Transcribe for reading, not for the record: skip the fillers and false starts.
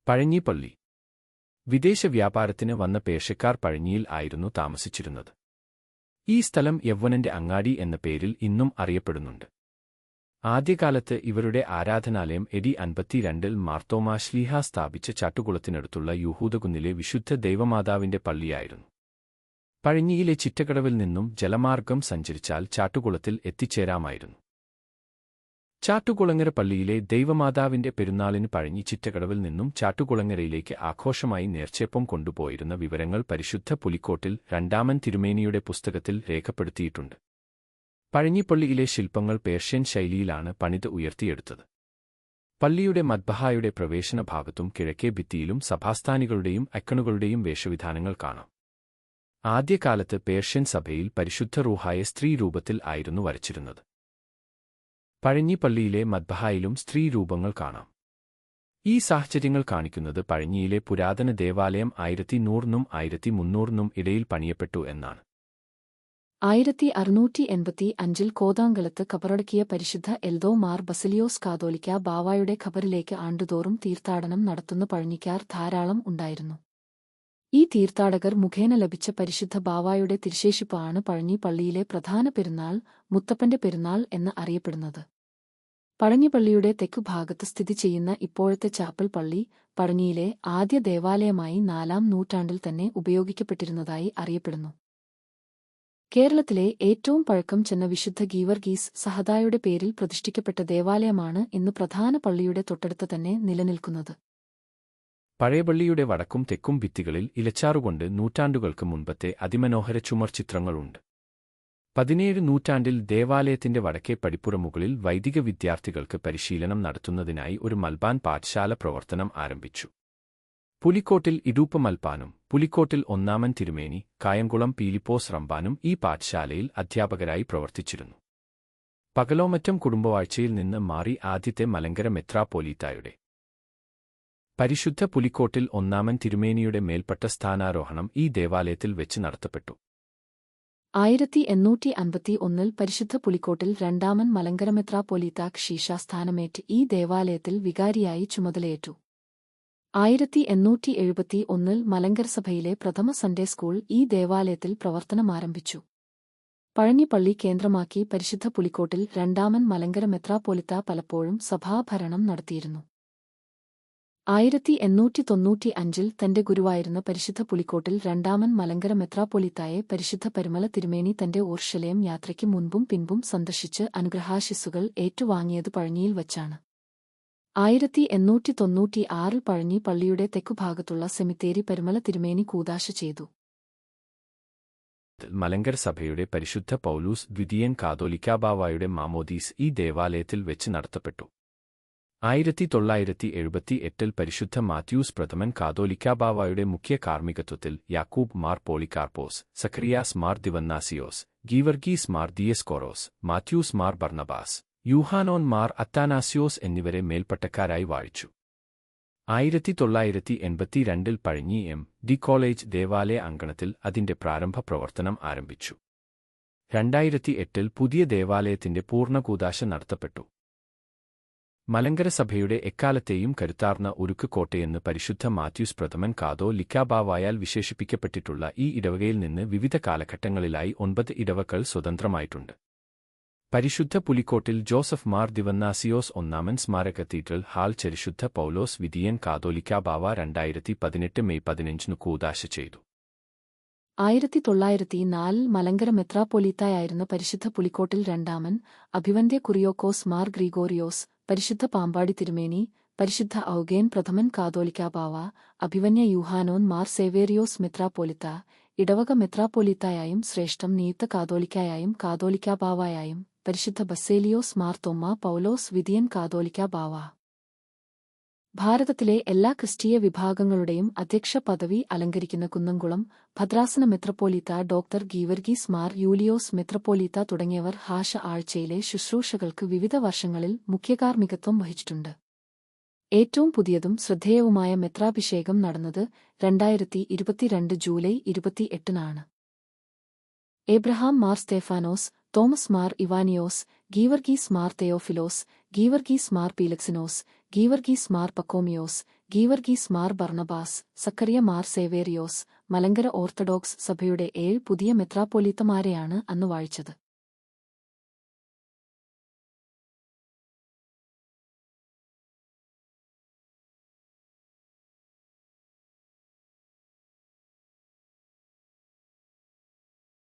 പഴഞ്ഞി പള്ളി. വിദേശ വ്യാപാരത്തിന് വന്ന പേർഷ്യക്കാർ പഴഞ്ഞിയിൽ ആയിരുന്നു താമസിച്ചിരുന്നത്. ഈ സ്ഥലം യൗവനന്റെ അങ്ങാടി എന്ന പേരിൽ ഇന്നും അറിയപ്പെടുന്നുണ്ട്. ആദ്യകാലത്ത് ഇവരുടെ ആരാധനാലയം AD 52-ൽ മാർത്തോമാ ശ്ലീഹാ സ്ഥാപിച്ച ചാട്ടുകുളത്തിനടുത്തുള്ള യൂഹൂദകുന്നിലെ വിശുദ്ധ ദൈവമാതാവിന്റെ പള്ളിയായിരുന്നു. പഴഞ്ഞിയിലെ ചിറ്റക്കടവിൽ നിന്നും ജലമാർഗം സഞ്ചരിച്ചാൽ ചാട്ടുകുളത്തിൽ എത്തിച്ചേരാമായിരുന്നു. ചാട്ടുകുളങ്ങര പള്ളിയിലെ ദൈവമാതാവിന്റെ പെരുന്നാളിന് പഴഞ്ഞി ചിറ്റക്കടവിൽ നിന്നും ചാട്ടുകുളങ്ങരയിലേക്ക് ആഘോഷമായി നേർച്ചയപ്പം കൊണ്ടുപോയിരുന്ന വിവരങ്ങൾ പരിശുദ്ധ പുലിക്കോട്ടിൽ രണ്ടാമൻ തിരുമേനിയുടെ പുസ്തകത്തിൽ രേഖപ്പെടുത്തിയിട്ടുണ്ട്. പഴഞ്ഞിപ്പള്ളിയിലെ ശില്പങ്ങൾ പേർഷ്യൻ ശൈലിയിലാണ് പണിത് ഉയർത്തിയെടുത്തത്. പള്ളിയുടെ മദ്ബഹായുടെ പ്രവേശന ഭാഗത്തും കിഴക്കേ ഭിത്തിയിലും സഭാസ്ഥാനികളുടെയും ഐക്കണുകളുടെയും വേഷവിധാനങ്ങൾ കാണാം. ആദ്യകാലത്ത് പേർഷ്യൻ സഭയിൽ പരിശുദ്ധ റൂഹായെ സ്ത്രീ രൂപത്തിൽ ആയിരുന്നു വരച്ചിരുന്നത്. പഴഞ്ഞി പള്ളിയിലെ മദ്ബഹായിലും സ്ത്രീ രൂപങ്ങൾ കാണാം. ഈ സാഹചര്യങ്ങൾ കാണിക്കുന്നത് പഴഞ്ഞിയിലെ പുരാതന ദേവാലയം 1100-നും 1300-നും ഇടയിൽ പണിയപ്പെട്ടു എന്നാണ്. 1685-ൽ കോതാങ്കളത്ത് ഖബറടക്കിയ പരിശുദ്ധ എൽദോ മാർ ബസലിയോസ് കാതോലിക്ക ബാവായുടെ ഖബറിലേക്ക് ആണ്ടുതോറും തീർത്ഥാടനം നടത്തുന്ന പഴഞ്ഞിക്കാർ ധാരാളം ഉണ്ടായിരുന്നു. ഈ തീർത്ഥാടകർ മുഖേന ലഭിച്ച പരിശുദ്ധ ബാവായുടെ തിരുശേഷിപ്പാണ് പഴഞ്ഞി പള്ളിയിലെ പ്രധാന പെരുന്നാൾ, മുത്തപ്പന്റെ പെരുന്നാൾ എന്ന് അറിയപ്പെടുന്നത്. പഴഞ്ഞിപ്പള്ളിയുടെ തെക്കുഭാഗത്ത് സ്ഥിതി ചെയ്യുന്ന ഇപ്പോഴത്തെ ചാപ്പൽ പള്ളി പഴഞ്ഞിയിലെ ആദ്യ ദേവാലയമായി 4-ാം നൂറ്റാണ്ടിൽ തന്നെ ഉപയോഗിക്കപ്പെട്ടിരുന്നതായി അറിയപ്പെടുന്നു. കേരളത്തിലെ ഏറ്റവും പഴക്കം ചെന്ന വിശുദ്ധ ഗീവർഗീസ് സഹദായുടെ പേരിൽ പ്രതിഷ്ഠിക്കപ്പെട്ട ദേവാലയമാണ് ഇന്ന് പ്രധാന പള്ളിയുടെ തൊട്ടടുത്ത് തന്നെ നിലനിൽക്കുന്നത്. പഴയ പള്ളിയുടെ വടക്കും തെക്കും ഭിത്തികളിൽ ഇലച്ചാറുകൊണ്ട് നൂറ്റാണ്ടുകൾക്ക് മുൻപത്തെ അതിമനോഹര ചുമർ ചിത്രങ്ങളുണ്ട്. 17 നൂറ്റാണ്ടിൽ ദേവാലയത്തിന്റെ വടക്കേ പടിപ്പുറമുകളിൽ വൈദിക വിദ്യാർത്ഥികൾക്ക് പരിശീലനം നടത്തുന്നതിനായി ഒരു മൽബാൻ പാഠശാല പ്രവർത്തനം ആരംഭിച്ചു. പുലിക്കോട്ടിൽ ഇടൂപ്പ് മൽപ്പാനും പുലിക്കോട്ടിൽ ഒന്നാമൻ തിരുമേനി, കായംകുളം പീലിപ്പോസ് റമ്പാനും ഈ പാഠശാലയിൽ അധ്യാപകരായി പ്രവർത്തിച്ചിരുന്നു. പകലോമറ്റം കുടുംബവാഴ്ചയിൽ നിന്ന് മാറി ആദ്യത്തെ മലങ്കര മെത്രാപ്പോലീത്തായുടെ പരിശുദ്ധ പുലിക്കോട്ടിൽ ഒന്നാമൻ തിരുമേനിയുടെ മേൽപ്പെട്ട സ്ഥാനാരോഹണം ഈ ദേവാലയത്തിൽ വെച്ച് നടത്തപ്പെട്ടു. 1851-ൽ പരിശുദ്ധ പുലിക്കോട്ടിൽ രണ്ടാമൻ മലങ്കര മെത്രാപ്പോലീത്ത ക്ഷീഷ സ്ഥാനമേറ്റ് ഈ ദേവാലയത്തിൽ വികാരിയായി ചുമതലയേറ്റു. 1871-ൽ മലങ്കര സഭയിലെ പ്രഥമ സൺഡേ സ്കൂൾ ഈ ദേവാലയത്തിൽ പ്രവർത്തനമാരംഭിച്ചു. പഴഞ്ഞി പള്ളി കേന്ദ്രമാക്കി പരിശുദ്ധ പുലിക്കോട്ടിൽ രണ്ടാമൻ മലങ്കര മെത്രാപ്പോലീത്ത പലപ്പോഴും സഭാഭരണം നടത്തിയിരുന്നു. 1895-ൽ തന്റെ ഗുരുവായിരുന്ന പരിശുദ്ധ പുലിക്കോട്ടിൽ രണ്ടാമൻ മലങ്കര മെത്രാപ്പൊലീത്തായെ പരിശുദ്ധ പരിമല തിരുമേനി തന്റെ ഊർശലേം യാത്രയ്ക്ക് മുൻപും പിൻപും സന്ദർശിച്ച് അനുഗ്രഹാശിസ്സുകൾ ഏറ്റുവാങ്ങിയത് പഴഞ്ഞിയിൽ വച്ചാണ്. 1896-ൽ പഴഞ്ഞി പള്ളിയുടെ തെക്കുഭാഗത്തുള്ള സെമിത്തേരി പരിമല തിരുമേനി കൂദാശ ചെയ്തു. മലങ്കര സഭയുടെ പരിശുദ്ധ പൗലൂസ് ദ്വിതീയൻ കാതോലിക്കാ ബാവായുടെ മാമോദീസ് ഈ ദേവാലയത്തിൽ വെച്ച് നടത്തപ്പെട്ടു. 1978-ൽ പരിശുദ്ധ മാത്യൂസ് പ്രഥമൻ കാതോലിക്കാ ബാവായുടെ മുഖ്യ കാർമ്മികത്വത്തിൽ യാക്കൂബ് മാർ പോളികാർപ്പോസ്, സഖറിയാസ് മാർ ദിവന്നാസിയോസ്, ഗീവർഗീസ് മാർ ദിയസ്കോറോസ്, മാത്യൂസ് മാർ ബർണബാസ്, യൂഹാനോൻ മാർ അത്താനാസിയോസ് എന്നിവരെ മേൽപ്പട്ടക്കാരായി വാഴിച്ചു. 1982-ൽ പഴഞ്ഞി MD കോളേജ് ദേവാലയ അങ്കണത്തിൽ അതിന്റെ പ്രാരംഭ പ്രവർത്തനം ആരംഭിച്ചു. 2008-ൽ പുതിയ ദേവാലയത്തിന്റെ പൂർണ്ണകൂദാശ നടത്തപ്പെട്ടു. മലങ്കര സഭയുടെ എക്കാലത്തെയും കരുത്താർന്ന ഉരുക്ക് കോട്ടയെന്ന് പരിശുദ്ധ മാത്യൂസ് പ്രഥമൻ കാതോലിക്കാ ബാവായാൽ വിശേഷിപ്പിക്കപ്പെട്ടിട്ടുള്ള ഈ ഇടവകയിൽ നിന്ന് വിവിധ കാലഘട്ടങ്ങളിലായി 9 ഇടവകൾ സ്വതന്ത്രമായിട്ടുണ്ട്. പരിശുദ്ധ പുലിക്കോട്ടിൽ ജോസഫ് മാർ ദിവന്നാസിയോസ് ഒന്നാമൻ സ്മാരക കത്തീഡ്രൽ ഹാൾ പരിശുദ്ധ പൗലോസ് വിദിയൻ കാതോലിക്കാ ബാവ 2018 മെയ് 15-നു കൂദാശ ചെയ്തു. 1904-ൽ മലങ്കര മെത്രാപ്പൊലീത്തായായിരുന്ന പരിശുദ്ധ പുലിക്കോട്ടിൽ രണ്ടാമൻ അഭിവന്ദ്യ കുറിയോക്കോസ് മാർ ഗ്രിഗോറിയോസ്, പരിശുദ്ധ പാമ്പാടി തിരുമേനി, പരിശുദ്ധ ഔഗേൻ പ്രഥമൻ കാതോലിക്കാ ബാവ, അഭിവന്യ യൂഹാനോൻ മാർ സേവേറിയോസ് മെത്രാപ്പൊലീത്ത, ഇടവക മെത്രാപ്പൊലീത്തായായും ശ്രേഷ്ഠം നിയുക്ത കാതോലിക്കായായും കാതോലിക്കാ ബാവായായും പരിശുദ്ധ ബസേലിയോസ് മാർ തോമ്മ പൗലോസ് വിദിയൻ കാതോലിക്കാ ബാവ. ഭാരതത്തിലെ എല്ലാ ക്രിസ്തീയ വിഭാഗങ്ങളുടെയും അധ്യക്ഷ പദവി അലങ്കരിക്കുന്ന കുന്നംകുളം ഭദ്രാസന മെത്രാപ്പൊലീത്ത ഡോക്ടർ ഗീവർഗീസ് മാർ യൂലിയോസ് മെത്രാപ്പൊലീത്ത തുടങ്ങിയവർ ഹാഷ ആഴ്ചയിലെ ശുശ്രൂഷകൾക്ക് വിവിധ വർഷങ്ങളിൽ മുഖ്യകാർമ്മികത്വം വഹിച്ചിട്ടുണ്ട്. ഏറ്റവും പുതിയതും ശ്രദ്ധേയവുമായ മെത്രാഭിഷേകം നടന്നത് 2022 ജൂലൈ 28-നാണ്. ഏബ്രഹാം മാർ സ്തേഫാനോസ്, തോമസ് മാർ ഇവാനിയോസ്, ഗീവർഗീസ് മാർ തെയോഫിലോസ്, ഗീവർഗീസ് മാർ പീലക്സിനോസ്, ഗീവർഗീസ് മാർ പക്കോമിയോസ്, ഗീവർഗീസ് മാർ ബർണബാസ്, സക്കറിയ മാർ സേവേറിയോസ്, മലങ്കര ഓർത്തഡോക്സ് സഭയുടെ 7 പുതിയ മെത്രാപ്പൊലീത്തമാരെയാണ് അന്ന് വാഴിച്ചത്.